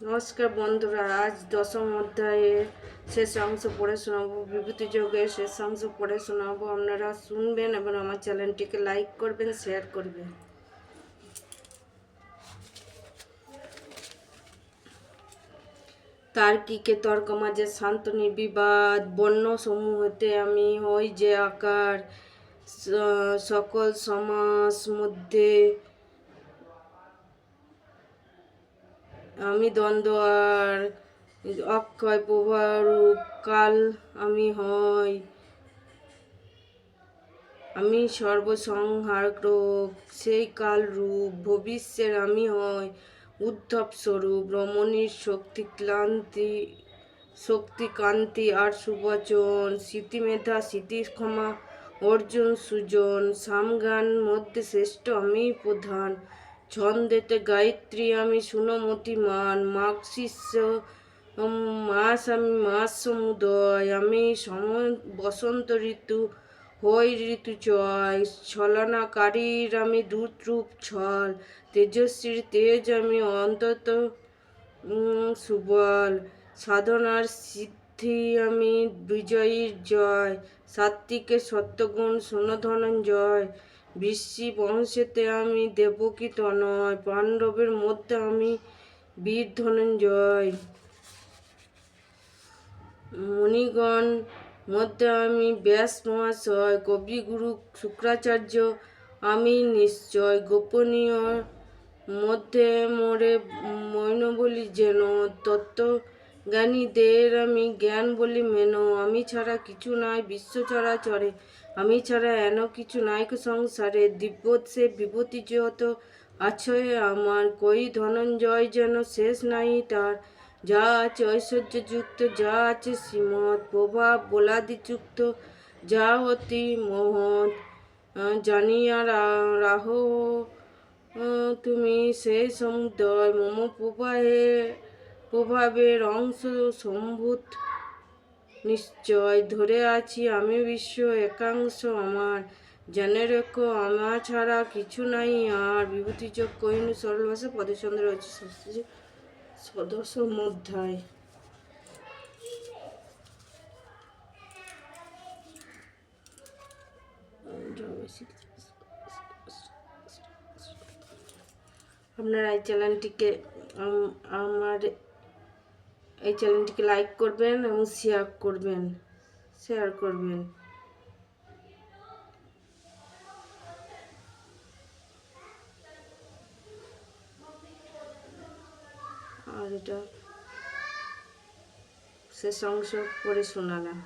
নমস্কার বন্ধুরা, আজ দশম অধ্যায়ের শেষ অংশ পড়ে শোনাবো। বিভূতি যোগের শেষ অংশ পড়ে শোনাবো। আপনারা শুনবেন এবং আমার চ্যানেলটিকে লাইক করবেন, শেয়ার করবেন। তার্কিকে তর্ক মাঝে শান্ত নির্বিবাদ বর্ণ সমূহ হতে আমি হই যে আকার, সকল সমাস মধ্যে আমি দ্বন্দ্ব আর অক্ষয় প্রভারূপ কাল আমি হই, আমি সর্বসংহারক সেই কাল রূপ ভবিষ্যের আমি হই উদ্ধব স্বরূপ রমণীর শক্তি কান্তি আর সুবচন স্মৃতিমেধা স্মৃতির ক্ষমা অর্জুন সুজন সামগান মধ্যে শ্রেষ্ঠ আমি প্রধান ছন্দেতে গায়ত্রী আমি সুনমতিমান মাঘ শিষ্য মাস সমুদয় আমি বসন্ত ঋতু হই ঋতুচয় ছলনাকারীর আমি দূতরূপ ছল তেজস্বীর তেজ আমি অন্তত সুবল সাধনার সিদ্ধি আমি বিজয়ীর জয় সাত্ত্বিকের সত্যগুণ শোনো ধনঞ্জয় বৃষ্টি বংশেতে আমি দেবকী তনয় পাণ্ডবের মধ্যে আমি বীর ধনঞ্জয় মুনিগণ মধ্যে আমি ব্যাস মহাশয় কবিগুরু শুক্রাচার্য আমি নিশ্চয় গোপনীয় মধ্যে মোরে মৈন বলি যেন তত্ত্বজ্ঞানীদের আমি জ্ঞান বলি মেন আমি ছাড়া কিছু নাই বিশ্ব চরাচরে আমি ছাড়া এন কিছু নাইক সংসারে দিব্য সে বিভূতি যত আছয় আমার কই ধনঞ্জয় যেন শেষ নাই তার যা আছে ঐশ্বর্যযুক্ত যা আছে শ্রীমৎ প্রভাব বলাদিযুক্ত যা অতি মহৎ জানিয়া রাহ তুমি সেই সমুদয় মম প্রভাবের অংশ সম্ভূত নিশ্চয় ধরে আছি আমি বিশ্ব একাংশ আমার জেনে রেখো আমার ছাড়া কিছু নাই আর বিভূতিযোগ কহিনু সরল ভাষা পদচন্দ্র রয়েছে সদস্য অধ্যায়। আপনারা এই চ্যানেলটিকে লাইক করবেন এবং শেয়ার করবেন। আর এটা শেষ অংশ পড়ে শোনালাম।